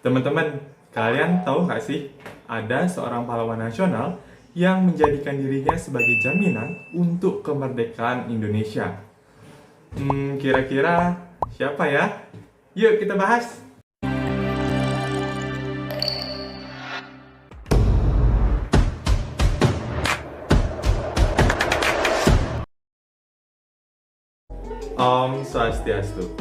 Teman-teman, kalian tahu nggak sih, ada seorang pahlawan nasional yang menjadikan dirinya sebagai jaminan untuk kemerdekaan Indonesia. Kira-kira siapa ya? Yuk kita bahas! Om Swastiastu.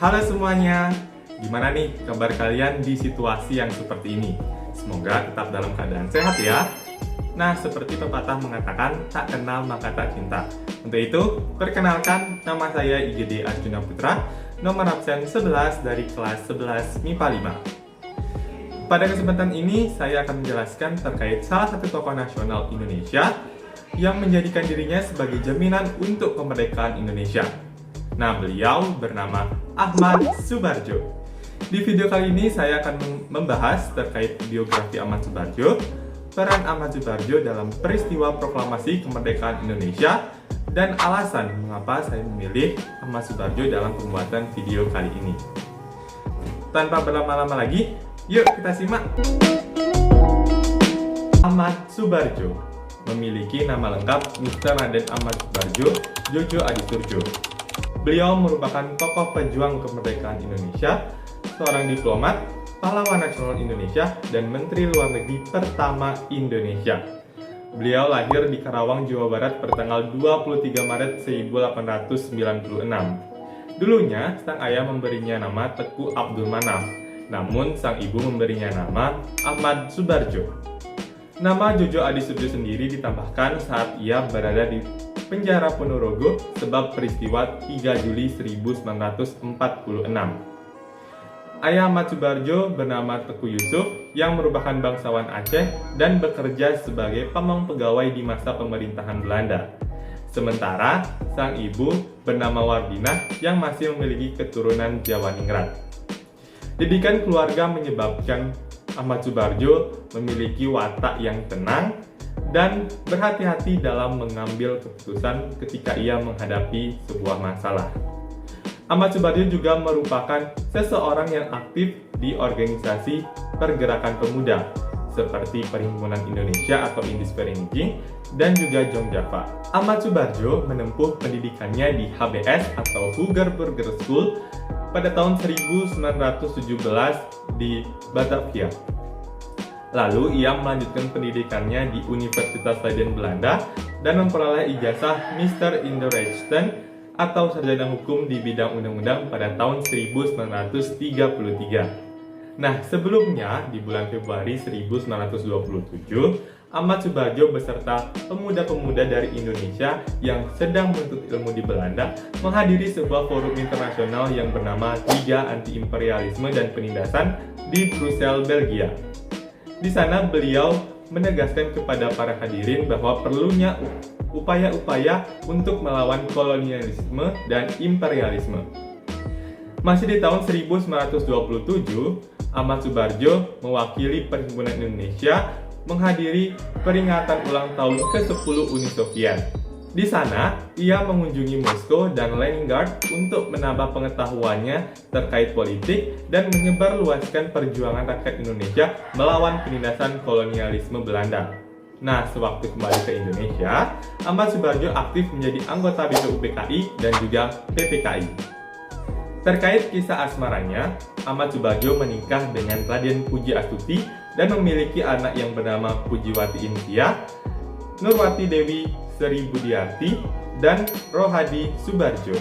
Halo semuanya, gimana nih kabar kalian di situasi yang seperti ini? Semoga tetap dalam keadaan sehat ya. Nah, seperti pepatah mengatakan, tak kenal maka tak cinta. Untuk itu, perkenalkan, nama saya IGD Arjuna Putra, nomor absen 11 dari kelas 11 MIPA 5. Pada kesempatan ini, saya akan menjelaskan terkait salah satu tokoh nasional Indonesia yang menjadikan dirinya sebagai jaminan untuk kemerdekaan Indonesia. Nah, beliau bernama Ahmad Subarjo. Di video kali ini saya akan membahas terkait biografi Ahmad Subarjo, peran Ahmad Subarjo dalam peristiwa proklamasi kemerdekaan Indonesia, dan alasan mengapa saya memilih Ahmad Subarjo dalam pembuatan video kali ini. Tanpa berlama-lama lagi, yuk kita simak. Ahmad Subarjo memiliki nama lengkap Mr. Raden Ahmad Subarjo Djojo Adisturjo. Beliau merupakan tokoh pejuang kemerdekaan Indonesia, seorang diplomat, pahlawan nasional Indonesia, dan Menteri Luar Negeri pertama Indonesia. Beliau lahir di Karawang, Jawa Barat pertanggal 23 Maret 1896. Dulunya, sang ayah memberinya nama Teku Abdul Manaf, namun sang ibu memberinya nama Ahmad Subarjo. Nama Djojo Adisturjo sendiri ditambahkan saat ia berada di penjara Ponorogo sebab peristiwa 3 Juli 1946. Ayah Ahmad Subarjo bernama Teku Yusuf yang merupakan bangsawan Aceh dan bekerja sebagai pamong pegawai di masa pemerintahan Belanda. Sementara sang ibu bernama Wardinah yang masih memiliki keturunan Jawa Ningrat. Didikan keluarga menyebabkan Ahmad Subarjo memiliki watak yang tenang dan berhati-hati dalam mengambil keputusan ketika ia menghadapi sebuah masalah. Ahmad Subarjo juga merupakan seseorang yang aktif di organisasi pergerakan pemuda seperti Perhimpunan Indonesia atau Indisperinggi dan juga Jong Java. Ahmad Subarjo menempuh pendidikannya di HBS atau Huger Burger School pada tahun 1917 di Batavia. Lalu ia melanjutkan pendidikannya di Universitas Leiden Belanda dan memperoleh ijazah Mr. in the Rechten atau sarjana hukum di bidang undang-undang pada tahun 1933. Nah, sebelumnya di bulan Februari 1927, Ahmad Subarjo beserta pemuda-pemuda dari Indonesia yang sedang menuntut ilmu di Belanda menghadiri sebuah forum internasional yang bernama Liga Anti-Imperialisme dan Penindasan di Brussels, Belgia. Di sana beliau menegaskan kepada para hadirin bahwa perlunya upaya-upaya untuk melawan kolonialisme dan imperialisme. Masih di tahun 1927, Ahmad Subarjo mewakili Perhimpunan Indonesia menghadiri peringatan ulang tahun ke-10 Uni Soviet. Di sana, ia mengunjungi Moskow dan Leningrad untuk menambah pengetahuannya terkait politik dan menyebarluaskan perjuangan rakyat Indonesia melawan penindasan kolonialisme Belanda. Nah, sewaktu kembali ke Indonesia, Ahmad Subarjo aktif menjadi anggota BPU PKI dan juga PPKI. Terkait kisah asmaranya, Ahmad Subarjo menikah dengan Raden Puji Astuti dan memiliki anak yang bernama Pujiwati Intia, Nurwati Dewi Sri Budiarti, dan Rohadi Subarjo.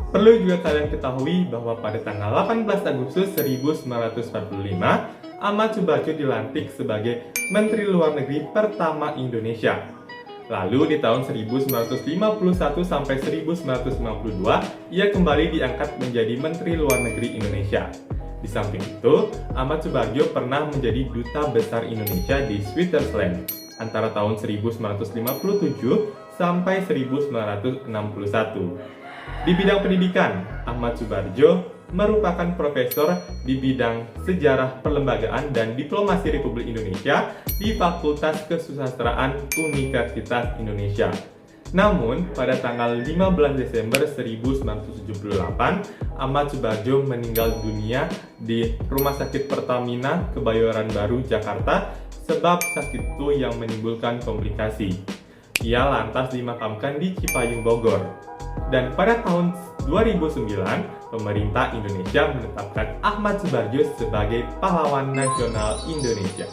Perlu juga kalian ketahui bahwa pada tanggal 18 Agustus 1945, Ahmad Subarjo dilantik sebagai Menteri Luar Negeri pertama Indonesia. Lalu di tahun 1951 sampai 1952, ia kembali diangkat menjadi Menteri Luar Negeri Indonesia. Di samping itu, Ahmad Subarjo pernah menjadi Duta Besar Indonesia di Switzerland antara tahun 1957 sampai 1961. Di bidang pendidikan, Ahmad Subarjo merupakan profesor di bidang sejarah perlembagaan dan diplomasi Republik Indonesia di Fakultas Kesusastraan Universitas Indonesia. Namun, pada tanggal 15 Desember 1978, Ahmad Subardjo meninggal dunia di Rumah Sakit Pertamina, Kebayoran Baru, Jakarta, sebab sakit itu yang menimbulkan komplikasi. Ia lantas dimakamkan di Cipayung, Bogor. Dan pada tahun 2009, pemerintah Indonesia menetapkan Ahmad Subardjo sebagai pahlawan nasional Indonesia.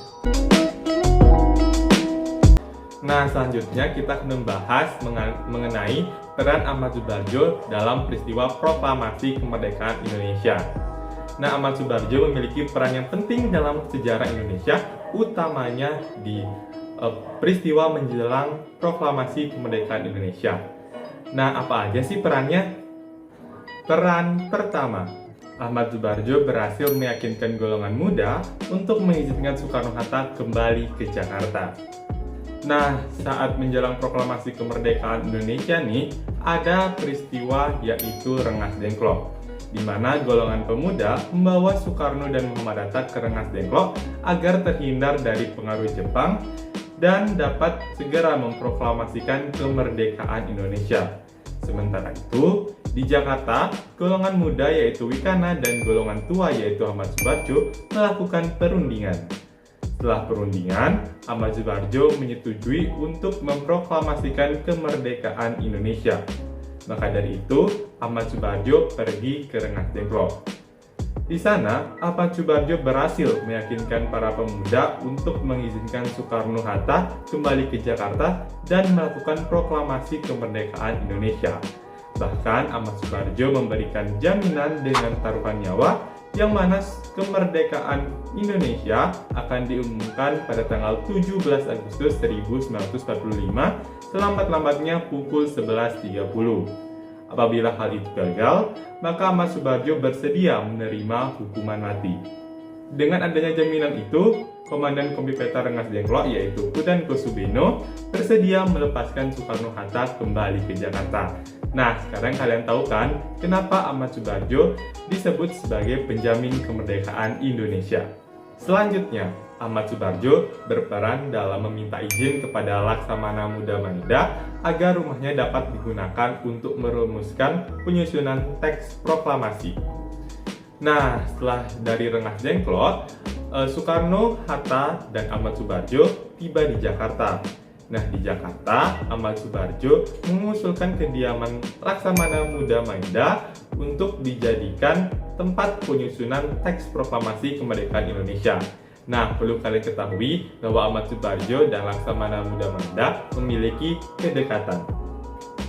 Nah, selanjutnya kita akan membahas mengenai peran Ahmad Subardjo dalam peristiwa proklamasi kemerdekaan Indonesia. Nah, Ahmad Subardjo memiliki peran yang penting dalam sejarah Indonesia, utamanya di peristiwa menjelang proklamasi kemerdekaan Indonesia. Nah, apa aja sih perannya? Peran pertama, Ahmad Subardjo berhasil meyakinkan golongan muda untuk mengizinkan Soekarno-Hatta kembali ke Jakarta. Nah, saat menjelang proklamasi kemerdekaan Indonesia nih, ada peristiwa yaitu Rengas Dengklok, di mana golongan pemuda membawa Soekarno dan Muhammad Hatta ke Rengas Dengklok agar terhindar dari pengaruh Jepang dan dapat segera memproklamasikan kemerdekaan Indonesia. Sementara itu, di Jakarta, golongan muda yaitu Wikana dan golongan tua yaitu Ahmad Subardjo melakukan perundingan. Setelah perundingan, Ahmad Subardjo menyetujui untuk memproklamasikan kemerdekaan Indonesia. Maka dari itu, Ahmad Subardjo pergi ke Rengas Dengklok. Di sana, Ahmad Subardjo berhasil meyakinkan para pemuda untuk mengizinkan Soekarno-Hatta kembali ke Jakarta dan melakukan proklamasi kemerdekaan Indonesia. Bahkan, Ahmad Subardjo memberikan jaminan dengan taruhan nyawa yang mana kemerdekaan Indonesia akan diumumkan pada tanggal 17 Agustus 1945 selambat-lambatnya pukul 11.30. Apabila hal itu gagal, maka Ahmad Subardjo bersedia menerima hukuman mati. Dengan adanya jaminan itu, Komandan Kompi Peta Rengas Dengklok yaitu Kudan Kosubeno bersedia melepaskan Soekarno-Hatta kembali ke Jakarta. Nah, sekarang kalian tahu kan kenapa Ahmad Subardjo disebut sebagai penjamin kemerdekaan Indonesia. Selanjutnya, Ahmad Subardjo berperan dalam meminta izin kepada Laksamana Muda Maeda agar rumahnya dapat digunakan untuk merumuskan penyusunan teks proklamasi. Nah, setelah dari Rengas Dengklok, Soekarno, Hatta, dan Ahmad Subardjo tiba di Jakarta. Nah, di Jakarta, Ahmad Subardjo mengusulkan kediaman Laksamana Muda Maeda untuk dijadikan tempat penyusunan teks proklamasi kemerdekaan Indonesia. Nah, perlu kalian ketahui bahwa Ahmad Subardjo dan Laksamana Muda Maeda memiliki kedekatan.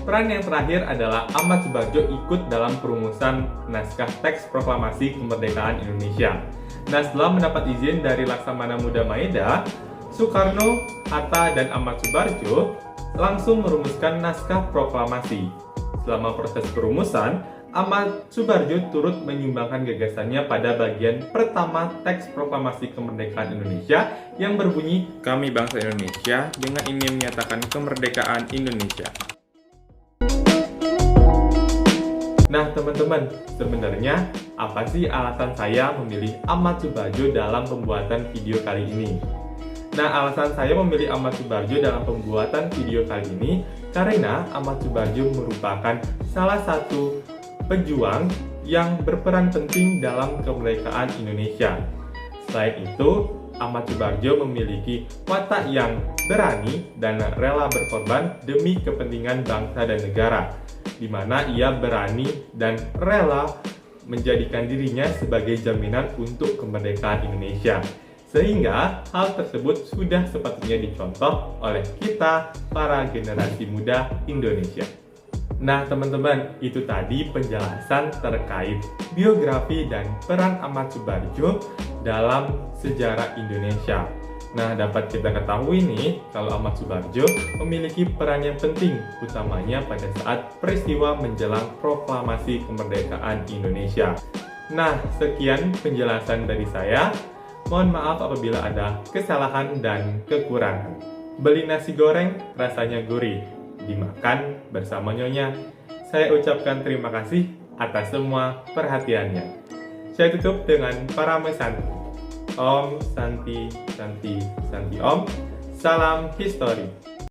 Peran yang terakhir adalah Ahmad Subardjo ikut dalam perumusan naskah teks proklamasi kemerdekaan Indonesia. Nah, setelah mendapat izin dari Laksamana Muda Maeda, Soekarno, Hatta, dan Ahmad Subardjo langsung merumuskan naskah proklamasi. Selama proses perumusan, Ahmad Subardjo turut menyumbangkan gagasannya pada bagian pertama teks proklamasi kemerdekaan Indonesia yang berbunyi, "Kami bangsa Indonesia dengan ingin menyatakan kemerdekaan Indonesia." Nah, teman-teman, sebenarnya apa sih alasan saya memilih Ahmad Subardjo dalam pembuatan video kali ini? Nah, alasan saya memilih Ahmad Subardjo dalam pembuatan video kali ini karena Ahmad Subardjo merupakan salah satu pejuang yang berperan penting dalam kemerdekaan Indonesia. Selain itu, Ahmad Subardjo memiliki watak yang berani dan rela berkorban demi kepentingan bangsa dan negara, di mana ia berani dan rela menjadikan dirinya sebagai jaminan untuk kemerdekaan Indonesia. Sehingga hal tersebut sudah sepatutnya dicontoh oleh kita, para generasi muda Indonesia. Nah, teman-teman, itu tadi penjelasan terkait biografi dan peran Ahmad Subardjo dalam sejarah Indonesia. Nah, dapat kita ketahui nih, kalau Ahmad Subardjo memiliki peran yang penting, utamanya pada saat peristiwa menjelang proklamasi kemerdekaan Indonesia. Nah, sekian penjelasan dari saya. Mohon maaf apabila ada kesalahan dan kekurangan. Beli nasi goreng, rasanya gurih. Dimakan bersama nyonya. Saya ucapkan terima kasih atas semua perhatiannya. Saya tutup dengan Parame Santi. Om Santi Santi Santi Om. Salam History.